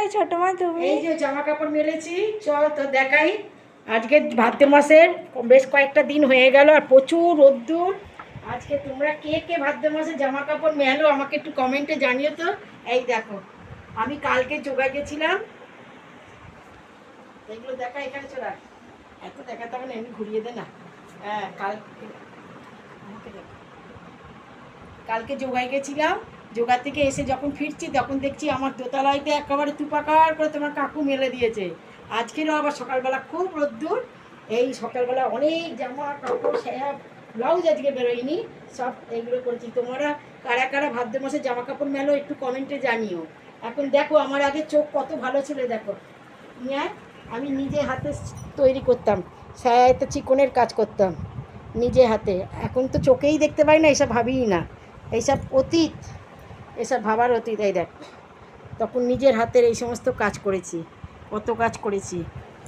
নাই ছোট মা তুমি? এই যে জামা কাপড় মেলেছি, চল তো দেখাই। আজকে ভাদ্র মাসের বেশ কয়েকটা দিন হয়ে গেল আর প্রচুর রোদ্দুর। আজকে তোমরা কে কে ভাদ্র মাসে জামা কাপড় মেলো আমাকে একটু কমেন্টে জানিও তো। এই দেখো, আমি কালকে যোগায় গেছিলাম, এগুলো দেখা এখানে চলা, এত দেখাতে হবে না, এমনি ঘুরিয়ে দে না। হ্যাঁ, কালকে যোগায় গেছিলাম, যোগা থেকে এসে যখন ফিরছি তখন দেখছি আমার দোতলাইতে একেবারে তুপাকার করে তোমার কাকু মেলে দিয়েছে। আজকেরও আবার সকালবেলা খুব রোদ্দুর, এই সকালবেলা অনেক জামা কাপড় সায়া ব্লাউজ আজকে বেরোয়নি, সব এইগুলো করেছি। তোমরা কারা কারা ভাদ্র মাসে জামা কাপড় মেলো একটু কমেন্টে জানিও। এখন দেখো আমার আগে চোখ কত ভালো ছিল, দেখো নিয়ে আমি নিজে হাতে তৈরি করতাম, সায়াতে চিকনের কাজ করতাম নিজে হাতে। এখন তো চোখেই দেখতে পাই না, এসব ভাবিই না, এইসব অতীত, এসব ভাবার অতীত। এই দেখ, তখন নিজের হাতের এই সমস্ত কাজ করেছি, কত কাজ করেছি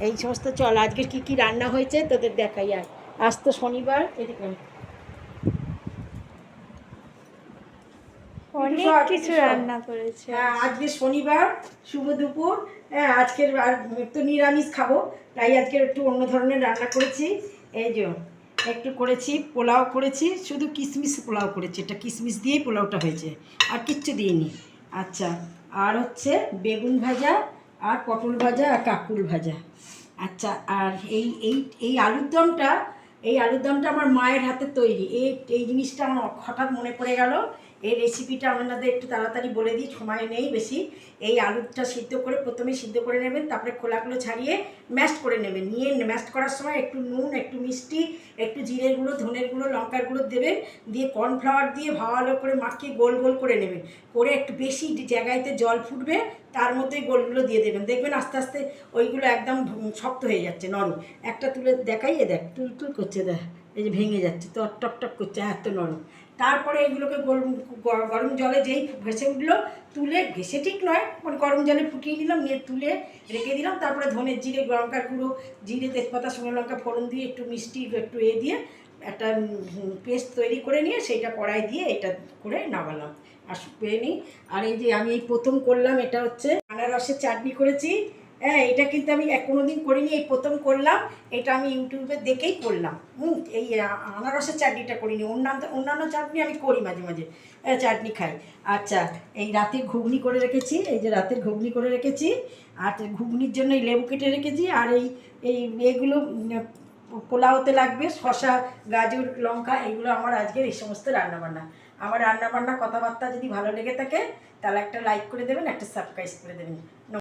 এই সমস্ত। চল আজকে কি কি রান্না হয়েছে তোদের দেখাই। আর আজ তো শনিবার, এদিকে অনেক কিছু রান্না করেছে। হ্যাঁ, আজকে শনিবার, শুভ দুপুর। হ্যাঁ, আজকের আর তো নিরামিষ খাবো, তাই আজকে একটু অন্য ধরনের রান্না করেছি। এই যে একটু করেছি পোলাও করেছি, শুধু কিশমিশ পোলাও করেছি, এটা কিশমিশ দিয়েই পোলাওটা হয়েছে, আর কিচ্ছু দিইনি। আচ্ছা, আর হচ্ছে বেগুন ভাজা আর পটল ভাজা আর কাকুল ভাজা। আচ্ছা, আর এই এই এই আলুর দমটা, এই আলুর দমটা আমার মায়ের হাতে তৈরি। এই জিনিসটা আমার হঠাৎ মনে পড়ে গেল, এই রেসিপিটা আপনাদের একটু তাড়াতাড়ি বলে দিই, সময় নেই বেশি। এই আলুটা সিদ্ধ করে, প্রথমে সিদ্ধ করে নেবেন, তারপরে খোলাগুলো ছাড়িয়ে ম্যাশ করে নেবেন। নিয়ে ম্যাশ করার সময় একটু নুন, একটু মিষ্টি, একটু জিরের গুঁড়ো, ধনের গুঁড়ো, লঙ্কার গুঁড়ো দেবেন। দিয়ে কর্নফ্লাওয়ার দিয়ে ভালো করে মাখিয়ে গোল গোল করে নেবেন। করে একটু বেশি জায়গাতে জল ফুটবে, তার মধ্যেই গোলগুলো দিয়ে দেবেন। দেখবেন আস্তে আস্তে ওইগুলো একদম শক্ত হয়ে যাচ্ছে, নরম। একটা তুলে দেখাই, দেখ তুল তুল করছে, দেখ এই যে ভেঙে যাচ্ছে, তো টক টক করছে, এত নরম। তারপরে এইগুলোকে গরম জলে যেই ভেসে উঠলো, তুলে, ভেসে ঠিক নয়, মানে গরম জলে ফুটিয়ে নিলাম, নিয়ে তুলে রেখে দিলাম। তারপরে ধনের জিরে, লঙ্কার গুঁড়ো, জিরে, তেজপাতা, শুকনো লঙ্কা ফোড়ন দিয়ে, একটু মিষ্টি, একটু দিয়ে একটা পেস্ট তৈরি করে নিয়ে সেইটা কড়াই দিয়ে এটা করে নামালাম আর পেয়ে নিই। আর এই যে আমি এই প্রথম করলাম, এটা হচ্ছে আনারসের চাটনি করেছি। হ্যাঁ, এটা কিন্তু আমি কোনো দিন করিনি, এই প্রথম করলাম। এটা আমি ইউটিউবে দেখেই করলাম। এই আনারসের চাটনিটা করিনি, অন্যান্য চাটনি আমি করি মাঝে মাঝে, চাটনি খাই। আচ্ছা, এই রাতের ঘুগনি করে রেখেছি, এই যে রাতের ঘুগনি করে রেখেছি। আর ঘুগনির জন্য এই লেবু কেটে রেখেছি। আর এই এগুলো পোলাওতে লাগবে, শসা, গাজর, লঙ্কা, এগুলো আমার আজকের এই সমস্ত রান্নাবান্না। আমার রান্নাবান্না কথাবার্তা যদি ভালো লেগে থাকে তাহলে একটা লাইক করে দেবেন, একটা সাবস্ক্রাইব করে দেবেন।